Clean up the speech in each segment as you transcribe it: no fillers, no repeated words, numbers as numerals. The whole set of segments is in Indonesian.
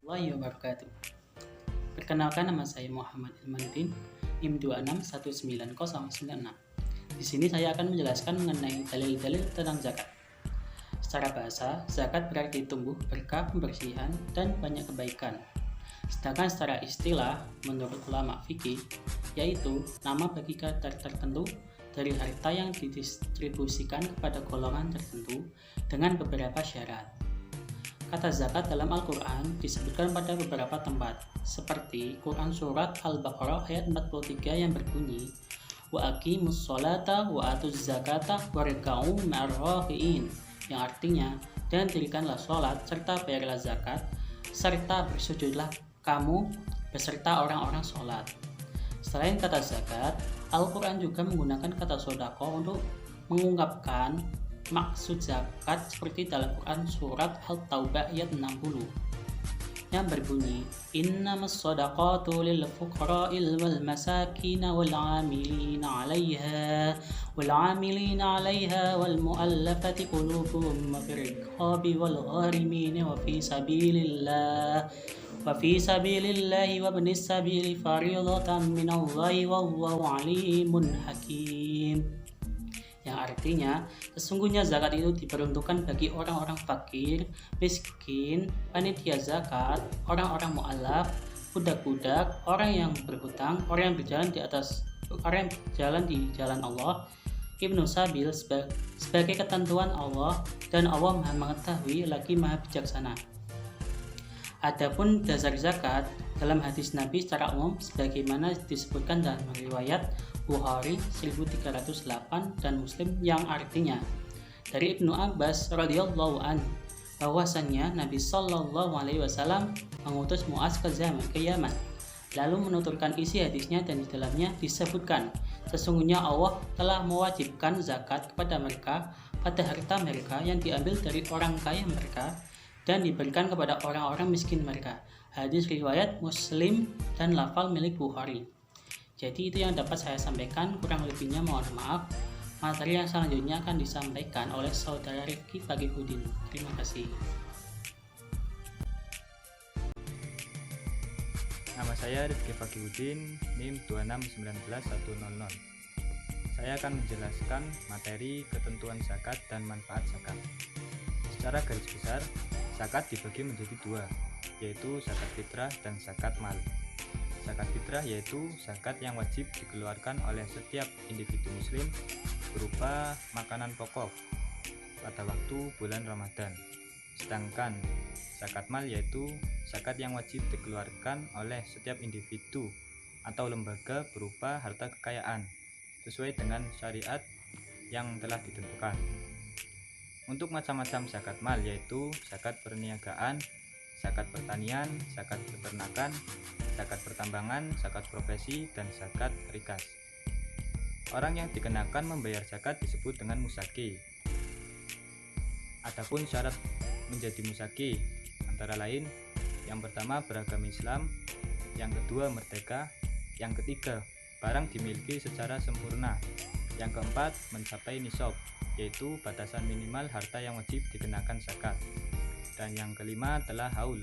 Warahmatullahi wabarakatuh. Perkenalkan, nama saya Muhammad Ilmanuddin, NIM 26199096. Di sini saya akan menjelaskan mengenai dalil-dalil tentang zakat. Secara bahasa, zakat berarti tumbuh berkah, pembersihan, dan banyak kebaikan. Sedangkan secara istilah, menurut ulama fikih, yaitu nama bagi kadar tertentu dari harta yang didistribusikan kepada golongan tertentu dengan beberapa syarat. Kata zakat dalam Al-Quran disebutkan pada beberapa tempat, seperti Quran Surat Al-Baqarah ayat 43 yang berbunyi, Wa aqimus sholata wa atuz zakata warka'u ma'ar raki'in, yang artinya, dan dirikanlah sholat serta bayarlah zakat, serta bersujudlah kamu beserta orang-orang sholat. Selain kata zakat, Al-Quran juga menggunakan kata sodako untuk mengungkapkan maksud zakat seperti dalam Quran Surat Al-Taubah ayat 60 yang berbunyi, Innamas shadaqatu lil fuqara'il wal masakin wal 'amilina 'alaiha wal mu'allafati qulubuhum wa fir riqabi wal gharimin wa fi sabilillahi wa ibnis sabili fariidatan minallahi wallahu 'alimun hakim. Yang artinya, sesungguhnya zakat itu diperuntukkan bagi orang-orang fakir, miskin, panitia zakat, orang-orang mu'alaf, budak-budak, orang yang berhutang, orang yang berjalan di jalan Allah, Ibnu Sabil sebagai ketentuan Allah, dan Allah Maha mengetahui lagi Maha bijaksana. Adapun dasar zakat dalam hadis Nabi secara umum sebagaimana disebutkan dalam riwayat Bukhari 1308 dan Muslim yang artinya dari Ibnu Abbas radhiyallahu anhu bahwasannya Nabi Shallallahu alaihi wasallam mengutus Muaz ke Yaman, lalu menuturkan isi hadisnya, dan di dalamnya disebutkan sesungguhnya Allah telah mewajibkan zakat kepada mereka pada harta mereka yang diambil dari orang kaya mereka dan diberikan kepada orang-orang miskin mereka. Hadis riwayat Muslim dan lafal milik Bukhari. Jadi itu yang dapat saya sampaikan, kurang lebihnya mohon maaf. Materi yang selanjutnya akan disampaikan oleh saudara Rifki Pagihudin. Terima kasih. Nama saya Rifki Pagihudin, NIM 26191000. Saya akan menjelaskan materi ketentuan zakat dan manfaat zakat. Secara garis besar, zakat dibagi menjadi dua, yaitu zakat fitrah dan zakat mal. Zakat fitrah yaitu zakat yang wajib dikeluarkan oleh setiap individu muslim berupa makanan pokok pada waktu bulan Ramadan. Sedangkan zakat mal yaitu zakat yang wajib dikeluarkan oleh setiap individu atau lembaga berupa harta kekayaan sesuai dengan syariat yang telah ditentukan. Untuk macam-macam zakat mal yaitu zakat perniagaan, zakat pertanian, zakat peternakan, zakat pertambangan, zakat profesi, dan zakat rikas. Orang yang dikenakan membayar zakat disebut dengan musaki. Adapun syarat menjadi musaki antara lain, yang pertama beragama Islam, yang kedua merdeka, yang ketiga barang dimiliki secara sempurna, yang keempat mencapai nisab, yaitu batasan minimal harta yang wajib dikenakan zakat, dan yang kelima adalah haul,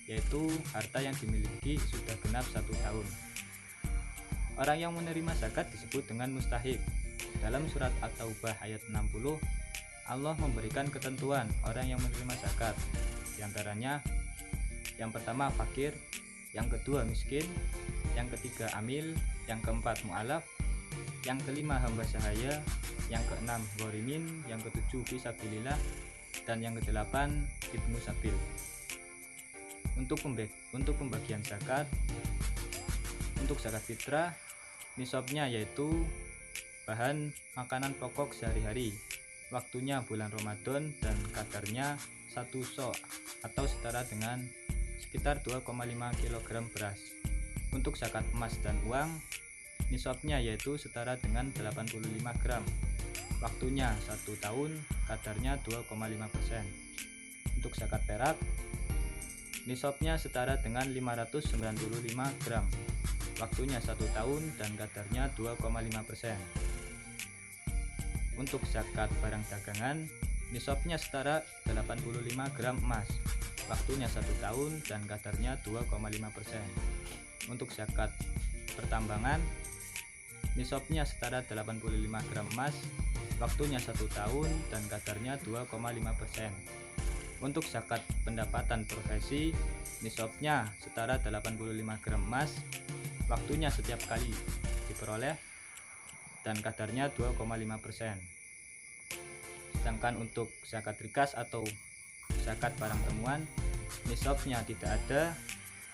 yaitu harta yang dimiliki sudah genap 1 tahun. Orang yang menerima zakat disebut dengan mustahik. Dalam surat At-Taubah ayat 60, Allah memberikan ketentuan orang yang menerima zakat, diantaranya yang pertama fakir, yang kedua miskin, yang ketiga amil, yang keempat mu'alaf, yang kelima hamba sahaya, yang keenam ghorimin, yang ketujuh fisabilillah, dan yang kedelapan ibnu sabil. Untuk pembagian zakat, untuk zakat fitrah, nisabnya yaitu bahan makanan pokok sehari-hari, waktunya bulan Ramadan, dan kadarnya 1 so' atau setara dengan sekitar 2,5 kg beras. Untuk zakat emas dan uang, nisabnya yaitu setara dengan 85 gram, waktunya 1 tahun, kadarnya 2,5%. Untuk zakat perak, nisabnya setara dengan 595 gram, waktunya 1 tahun, dan kadarnya 2,5%. Untuk zakat barang dagangan, nisabnya setara 85 gram emas, waktunya 1 tahun dan kadarnya 2,5%. Untuk zakat pertambangan, nisabnya setara 85 gram emas, waktunya 1 tahun dan kadarnya 2,5%. Untuk zakat pendapatan profesi, nisabnya setara 85 gram emas, waktunya setiap kali diperoleh dan kadarnya 2,5%. Sedangkan untuk zakat rikas atau zakat barang temuan, nisabnya tidak ada,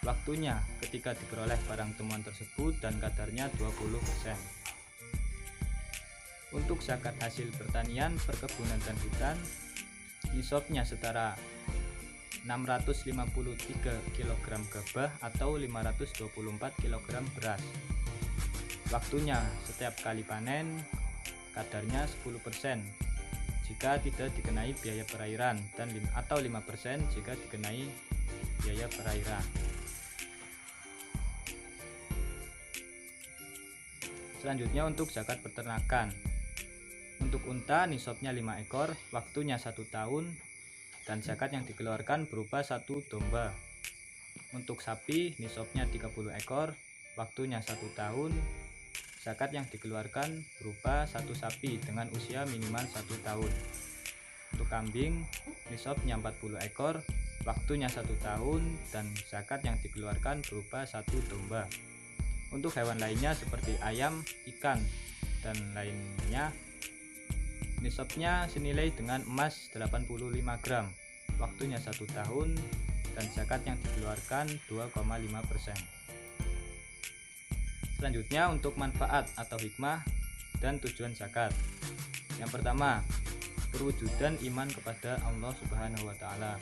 waktunya ketika diperoleh barang temuan tersebut dan kadarnya 20%. Untuk zakat hasil pertanian, perkebunan dan hutan, nisabnya setara 653 kg gabah atau 524 kg beras. Waktunya setiap kali panen, kadarnya 10% jika tidak dikenai biaya perairan dan atau 5% jika dikenai biaya perairan. Selanjutnya untuk zakat peternakan. Untuk unta nisabnya 5 ekor, waktunya 1 tahun dan zakat yang dikeluarkan berupa 1 domba. Untuk sapi nisabnya 30 ekor, waktunya 1 tahun. Zakat yang dikeluarkan berupa 1 sapi dengan usia minimal 1 tahun. Untuk kambing, nisabnya 40 ekor, waktunya 1 tahun dan zakat yang dikeluarkan berupa 1 domba. Untuk hewan lainnya seperti ayam, ikan, dan lainnya, nisabnya senilai dengan emas 85 gram, waktunya 1 tahun dan zakat yang dikeluarkan 2,5%. Selanjutnya untuk manfaat atau hikmah dan tujuan zakat. Yang pertama, perwujudan iman kepada Allah Subhanahu wa taala.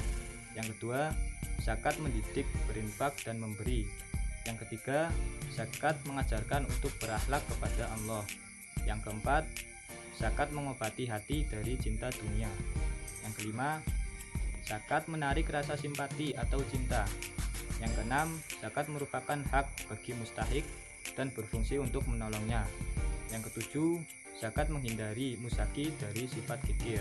Yang kedua, zakat mendidik, berinfak dan memberi. Yang ketiga, zakat mengajarkan untuk berakhlak kepada Allah. Yang keempat, zakat mengobati hati dari cinta dunia. Yang kelima, zakat menarik rasa simpati atau cinta. Yang keenam, zakat merupakan hak bagi mustahik dan berfungsi untuk menolongnya. Yang ketujuh, zakat menghindari musaki dari sifat kikir.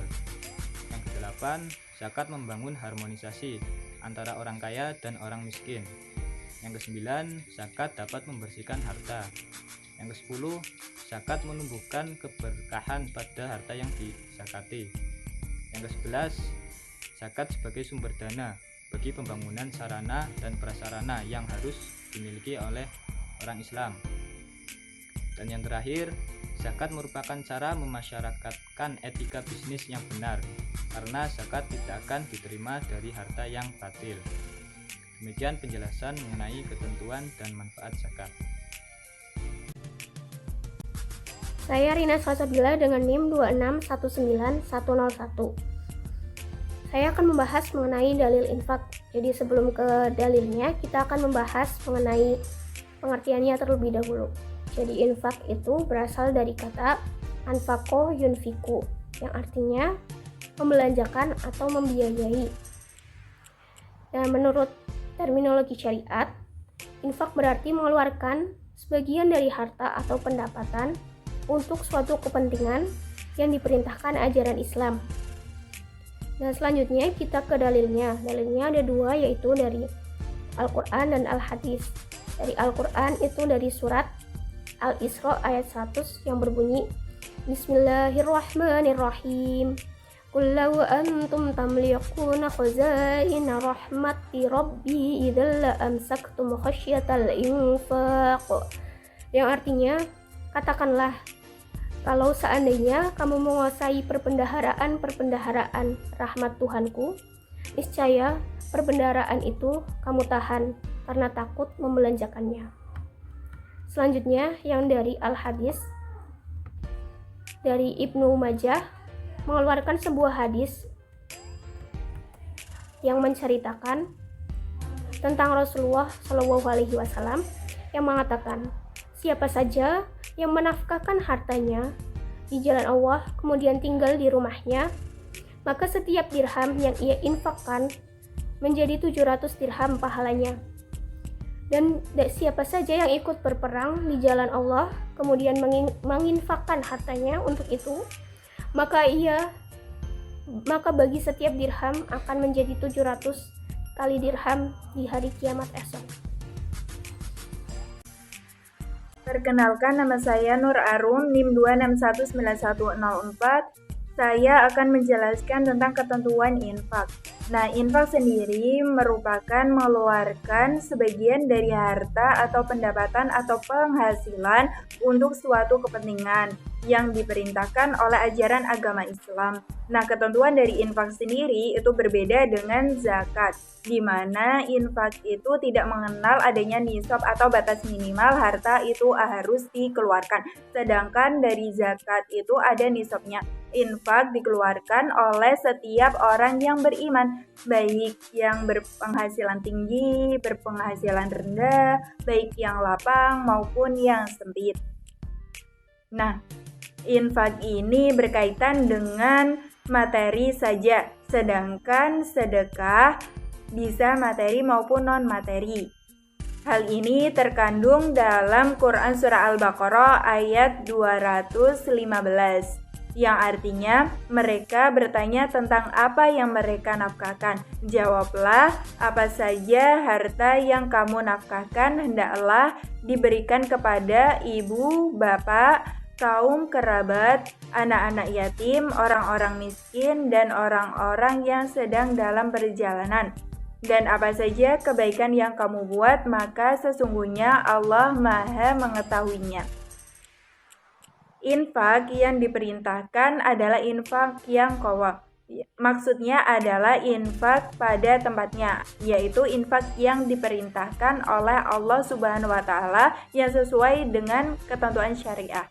Yang kedelapan, zakat membangun harmonisasi antara orang kaya dan orang miskin. Yang kesembilan, zakat dapat membersihkan harta. Yang kesepuluh, zakat menumbuhkan keberkahan pada harta yang dizakati. Yang kesebelas, zakat sebagai sumber dana bagi pembangunan sarana dan prasarana yang harus dimiliki oleh orang Islam. Dan yang terakhir, zakat merupakan cara memasyarakatkan etika bisnis yang benar, karena zakat tidak akan diterima dari harta yang batil. Demikian penjelasan mengenai ketentuan dan manfaat zakat. Saya Rina Salsabila dengan NIM 2619101. Saya akan membahas mengenai dalil infak. Jadi sebelum ke dalilnya, kita akan membahas mengenai pengertiannya terlebih dahulu. Jadi infak itu berasal dari kata anfaqo yunfiku, yang artinya membelanjakan atau membiayai. Dan menurut terminologi syariat, infak berarti mengeluarkan sebagian dari harta atau pendapatan untuk suatu kepentingan yang diperintahkan ajaran Islam. Nah, selanjutnya kita ke dalilnya. Dalilnya ada dua, yaitu dari Al-Quran dan Al-Hadis. Dari Al-Quran itu dari surat Al-Isra ayat 100 yang berbunyi Bismillahirrahmanirrahim. Qul law antum tamliquna khazaina rahmati rabbi idzal la amsaktum khasyatal infaq. Yang artinya, katakanlah, kalau seandainya kamu menguasai perbendaharaan rahmat Tuhanku, niscaya perbendaharaan itu kamu tahan karena takut membelanjakannya. Selanjutnya yang dari Al-Hadis, dari Ibnu Majah mengeluarkan sebuah hadis yang menceritakan tentang Rasulullah SAW yang mengatakan, siapa saja yang menafkahkan hartanya di jalan Allah kemudian tinggal di rumahnya, maka setiap dirham yang ia infakkan menjadi 700 dirham pahalanya. Dan siapa saja yang ikut berperang di jalan Allah kemudian menginfakkan hartanya untuk itu, maka ia maka bagi setiap dirham akan menjadi 700 kali dirham di hari kiamat esok. Perkenalkan, nama saya Nur Arum, NIM 2619104. Saya akan menjelaskan tentang ketentuan infak. Nah, infak sendiri merupakan mengeluarkan sebagian dari harta atau pendapatan atau penghasilan untuk suatu kepentingan yang diperintahkan oleh ajaran agama Islam. Nah, ketentuan dari infak sendiri itu berbeda dengan zakat, di mana infak itu tidak mengenal adanya nisab atau batas minimal harta itu harus dikeluarkan. Sedangkan dari zakat itu ada nisabnya. Infak dikeluarkan oleh setiap orang yang beriman, baik yang berpenghasilan tinggi, berpenghasilan rendah, baik yang lapang maupun yang sempit. Nah, infak ini berkaitan dengan materi saja, sedangkan sedekah bisa materi maupun non-materi. Hal ini terkandung dalam Quran Surah Al-Baqarah ayat 215. Yang artinya mereka bertanya tentang apa yang mereka nafkahkan. Jawablah, apa saja harta yang kamu nafkahkan hendaklah diberikan kepada ibu, bapak, kaum kerabat, anak-anak yatim, orang-orang miskin, dan orang-orang yang sedang dalam perjalanan. Dan apa saja kebaikan yang kamu buat, maka sesungguhnya Allah Maha mengetahuinya. Infak yang diperintahkan adalah infak yang qadha. Maksudnya adalah infak pada tempatnya, yaitu infak yang diperintahkan oleh Allah Subhanahu wa Ta'ala yang sesuai dengan ketentuan syariah.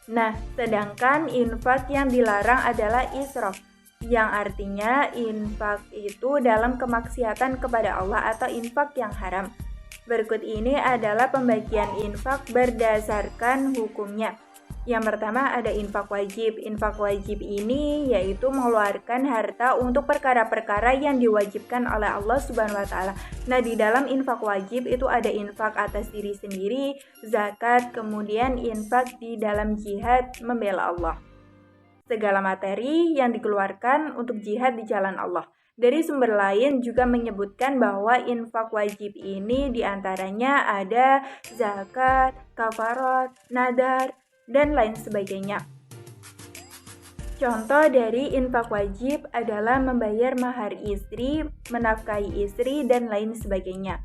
Nah, sedangkan infak yang dilarang adalah israf, yang artinya infak itu dalam kemaksiatan kepada Allah atau infak yang haram. Berikut ini adalah pembagian infak berdasarkan hukumnya. Yang pertama ada infak wajib. Infak wajib ini yaitu mengeluarkan harta untuk perkara-perkara yang diwajibkan oleh Allah Subhanahu wa Ta'ala. Nah, di dalam infak wajib itu ada infak atas diri sendiri, zakat, kemudian infak di dalam jihad membela Allah. Segala materi yang dikeluarkan untuk jihad di jalan Allah. Dari sumber lain juga menyebutkan bahwa infak wajib ini diantaranya ada zakat, kafarat, nadar, dan lain sebagainya. Contoh dari infak wajib adalah membayar mahar istri, menafkahi istri, dan lain sebagainya.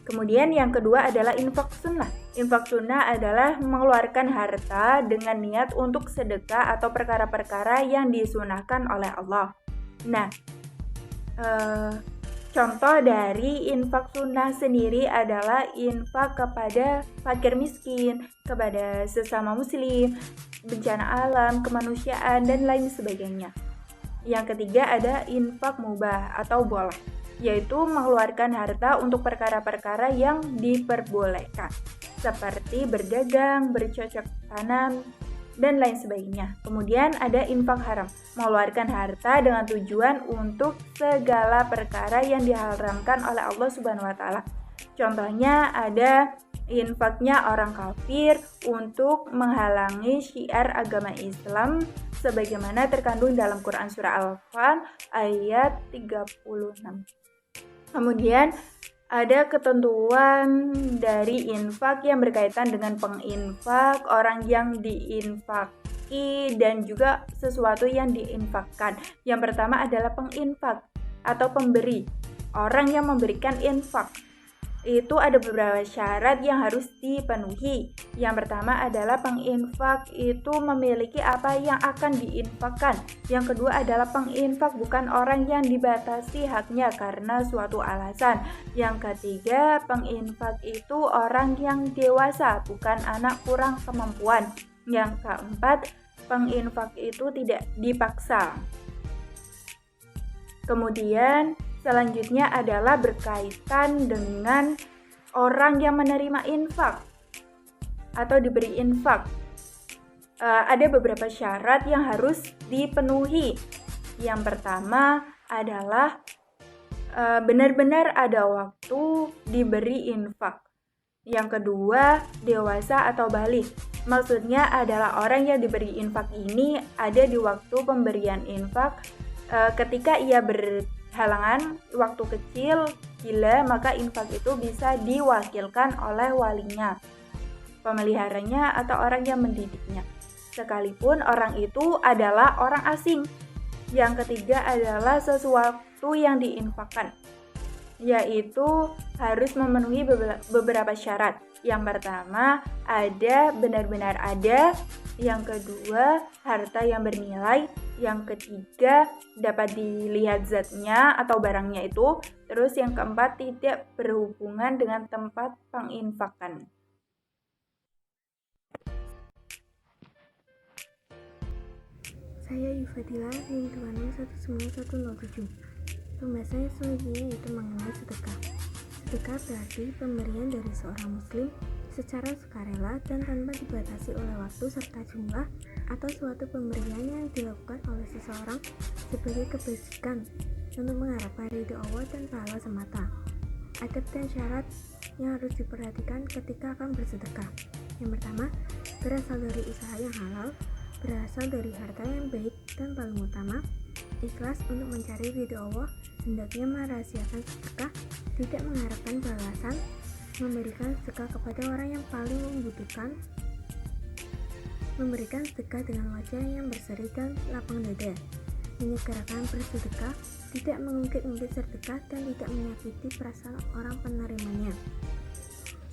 Kemudian yang kedua adalah infak sunnah. Infak sunnah adalah mengeluarkan harta dengan niat untuk sedekah atau perkara-perkara yang disunahkan oleh Allah. Nah, contoh dari infak sunnah sendiri adalah infak kepada fakir miskin, kepada sesama muslim, bencana alam, kemanusiaan, dan lain sebagainya. Yang ketiga ada infak mubah atau boleh, yaitu mengeluarkan harta untuk perkara-perkara yang diperbolehkan, seperti berdagang, bercocok tanam, dan lain sebagainya. Kemudian ada infak haram, mengeluarkan harta dengan tujuan untuk segala perkara yang diharamkan oleh Allah Subhanahu wa Ta'ala. Contohnya ada infaknya orang kafir untuk menghalangi syiar agama Islam sebagaimana terkandung dalam Quran Surah Al-Anfal ayat 36. Kemudian ada ketentuan dari infak yang berkaitan dengan penginfak, orang yang diinfaki, dan juga sesuatu yang diinfakkan. Yang pertama adalah penginfak atau pemberi, orang yang memberikan infak. Itu ada beberapa syarat yang harus dipenuhi. Yang pertama adalah penginfak itu memiliki apa yang akan diinfakkan. Yang kedua adalah penginfak bukan orang yang dibatasi haknya karena suatu alasan. Yang ketiga, penginfak itu orang yang dewasa, bukan anak kurang kemampuan. Yang keempat, penginfak itu tidak dipaksa. Kemudian selanjutnya adalah berkaitan dengan orang yang menerima infak atau diberi infak. Ada beberapa syarat yang harus dipenuhi. Yang pertama adalah benar-benar ada waktu diberi infak. Yang kedua, dewasa atau balik. Maksudnya adalah orang yang diberi infak ini ada di waktu pemberian infak ketika ia berhalangan waktu kecil, gila, maka infak itu bisa diwakilkan oleh walinya, pemeliharanya atau orang yang mendidiknya. Sekalipun orang itu adalah orang asing. Yang ketiga adalah sesuatu yang diinfakkan, yaitu harus memenuhi beberapa syarat. Yang pertama, ada benar-benar ada. Yang kedua, harta yang bernilai. Yang ketiga, dapat dilihat zatnya atau barangnya itu. Terus yang keempat, tidak berhubungan dengan tempat penginfakan. Saya Yufadila, NIM 26191107. Pembahasannya selanjutnya yaitu mengenai sedekah. Sedekah berarti pemberian dari seorang muslim secara sukarela dan tanpa dibatasi oleh waktu serta jumlah, atau suatu pemberian yang dilakukan oleh seseorang sebagai kebajikan untuk mengharapkan ridho Allah dan pahala semata. Adab dan syarat yang harus diperhatikan ketika akan bersedekah. Yang pertama, berasal dari usaha yang halal, berasal dari harta yang baik, dan paling utama, ikhlas untuk mencari ridho Allah. Hendaknya merahasiakan sedekah, tidak mengharapkan balasan, memberikan sedekah kepada orang yang paling membutuhkan, memberikan sedekah dengan wajah yang berseri dan lapang dada, menyegerakan bersedekah, tidak mengungkit-ungkit sedekah, dan tidak menyakiti perasaan orang penerimanya.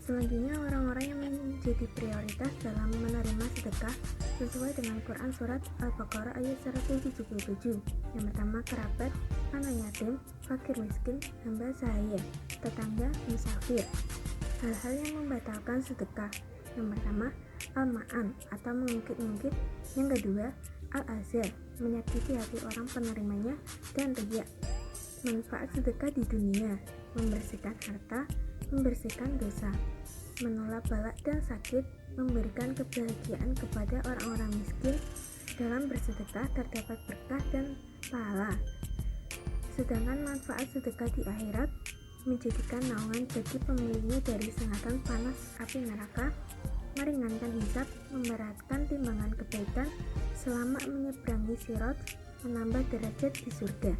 Selanjutnya, orang-orang yang menjadi prioritas dalam menerima sedekah sesuai dengan Quran Surat Al-Baqarah ayat 177. Yang pertama, kerabat, anak yatim, fakir miskin, hamba sahaya, tetangga, musafir. Hal-hal yang membatalkan sedekah. Yang pertama, al-ma'an atau mengungkit-ungkit. Yang kedua, al-azar, menyakiti hati orang penerimanya. Dan riya, manfaat sedekah di dunia, membersihkan harta, membersihkan dosa, menolak balak dan sakit, memberikan kebahagiaan kepada orang-orang miskin. Dalam bersedekah terdapat berkah dan pahala. Sedangkan manfaat sedekah di akhirat, menjadikan naungan bagi pemiliknya dari sengatan panas api neraka, meringankan hisab, memberatkan timbangan kebaikan, selamat menyeberangi sirat, menambah derajat di surga.